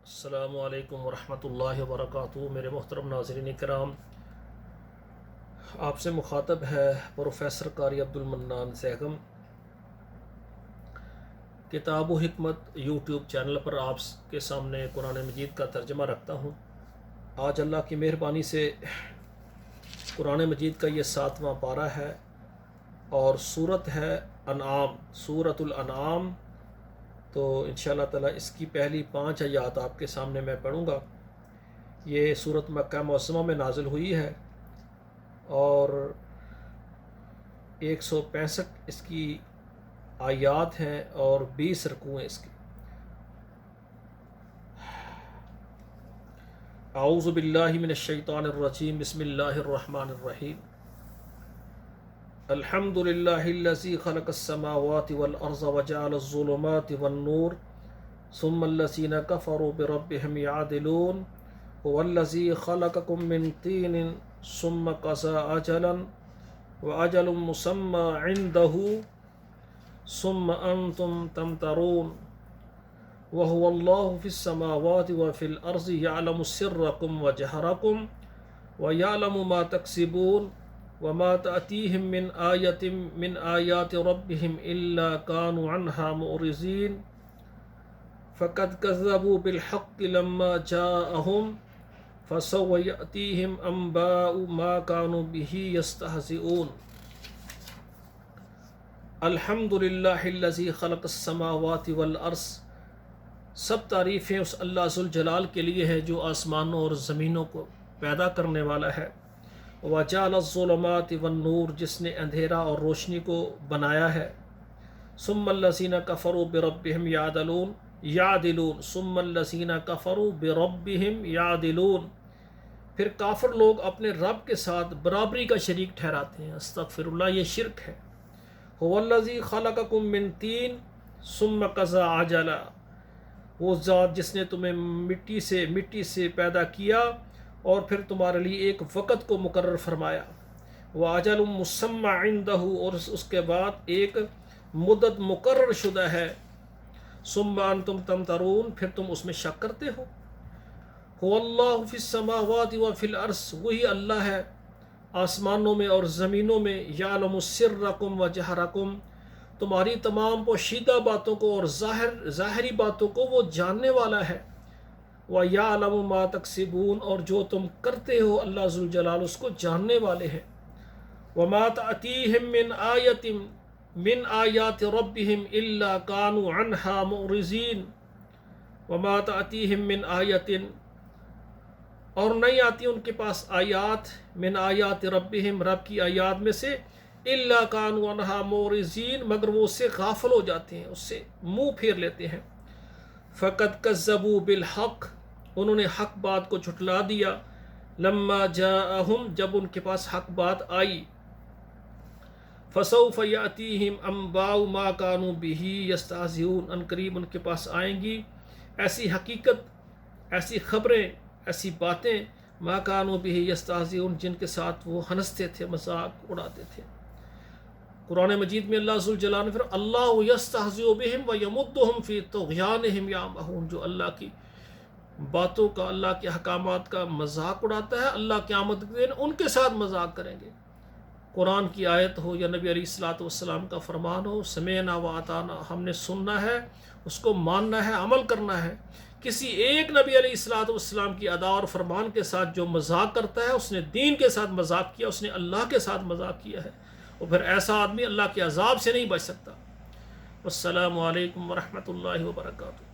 السلام علیکم ورحمۃ اللہ وبرکاتہ۔ میرے محترم ناظرین کرام، آپ سے مخاطب ہے پروفیسر قاری عبدالمنان سہگم۔ کتاب و حکمت یوٹیوب چینل پر آپ کے سامنے قرآن مجید کا ترجمہ رکھتا ہوں۔ آج اللہ کی مہربانی سے قرآن مجید کا یہ 7واں پارہ ہے اور سورت ہے انعام، سورۃ الانعام۔ تو انشاءاللہ تعالی اس کی پہلی 5 آیات آپ کے سامنے میں پڑھوں گا۔ یہ سورت مکہ معظمہ میں نازل ہوئی ہے اور 165 اس کی آیات ہیں اور 20 رکوع ہیں اس کی۔ اعوذ باللہ من الشیطان الرجیم، بسم اللہ الرحمن الرحیم۔ الحمد للہ الذی خلق السماوات والارض وجعل الظلمات والنور ثم الذین کفروا بربهم یعدلون هو الذی خلقکم من طین ثم قضى اجلا واجل مسمى عنده ثم انتم تمترون وهو اللہ فی السماوات وفی الارض یعلم سرکم وجہرکم ویعلم ما تکسبون وما تأتيهم من آية من آيات ربهم إلا كانوا عنها معرضين فقد كذبوا بالحق لما جاءهم فسوف يأتيهم أنباء ما كانوا به يستهزئون۔ الحمد للہ الذی خلق السماوات والارض، سب تعریفیں اس اللہ ذوالجلال کے لیے ہے جو آسمانوں اور زمینوں کو پیدا کرنے والا ہے۔ وجعل الظلمات والنور، جس نے اندھیرا اور روشنی کو بنایا ہے۔ ثم الذین کفروا بربهم یعدلون ثم الذین کفروا بربهم یعدلون، پھر کافر لوگ اپنے رب کے ساتھ برابری کا شریک ٹھہراتے ہیں۔ استغفر اللہ، یہ شرک ہے۔ هو الذی خلقکم من طین ثم قضى اجلا، وہ ذات جس نے تمہیں مٹی سے پیدا کیا اور پھر تمہارے لیے ایک وقت کو مقرر فرمایا۔ وَأَجَلٌ مُّسَمًّى عِندَهُ، اور اس کے بعد ایک مدت مقرر شدہ ہے۔ ثُمَّ أَنتُمْ تَمْتَرُونَ، پھر تم اس میں شک کرتے ہو۔ هُوَ اللَّهُ فِي السَّمَاوَاتِ وَفِي الْأَرْضِ، وہی اللہ ہے آسمانوں میں اور زمینوں میں۔ يَعْلَمُ سِرَّكُمْ وَجَهْرَكُمْ، تمہاری تمام پوشیدہ باتوں کو اور ظاہری باتوں کو وہ جاننے والا ہے۔ وَيَعْلَمُ مَا تَكْسِبُونَ، اور جو تم کرتے ہو اللہ ذوالجلال اس کو جاننے والے ہیں۔ وَمَا تَأْتِيهِم مِّنْ آيَةٍ مِّنْ آيَاتِ رَبِّهِمْ إِلَّا كَانُوا عَنْهَا مُعْرِضِينَ وَمَا تَأْتِيهِم مِّنْ آيَةٍ، اور نہیں آتی ان کے پاس آیات، من آیات ربہم، رب کی آیات میں سے، إِلَّا كَانُوا عَنْهَا مُعْرِضِينَ، مگر وہ اس سے غافل ہو جاتے ہیں، اس سے منہ پھیر لیتے ہیں۔ فَقَدْ كَذَّبُوا بِالْحَقِّ، انہوں نے حق بات کو جھٹلا دیا۔ لما جاءہم، جب ان کے پاس حق بات آئی۔ فسوف یأتیہم انباء ما كانوا به یستہزئون، ان قریب ان کے پاس آئیں گی ایسی حقیقت، ایسی خبریں، ایسی باتیں، ما كانوا به یستہزئون، جن کے ساتھ وہ ہنستے تھے، مذاق اڑاتے تھے۔ قرآن مجید میں اللہ ذوالجلال نے پھر اللہ یستہزئ بہم ویمدہم فی طغیانہم یعمہون، جو اللہ کی باتوں کا، اللہ کے احکامات کا مذاق اڑاتا ہے، اللہ قیامت کے دن ان کے ساتھ مذاق کریں گے۔ قرآن کی آیت ہو یا نبی علیہ الصلوۃ والسلام کا فرمان ہو، سمعنا وأطعنا، ہم نے سننا ہے، اس کو ماننا ہے، عمل کرنا ہے۔ کسی ایک نبی علیہ الصلوۃ والسلام کی ادا اور فرمان کے ساتھ جو مذاق کرتا ہے، اس نے دین کے ساتھ مذاق کیا، اس نے اللہ کے ساتھ مذاق کیا ہے، اور پھر ایسا آدمی اللہ کے عذاب سے نہیں بچ سکتا۔ والسلام علیکم ورحمۃ اللہ وبرکاتہ۔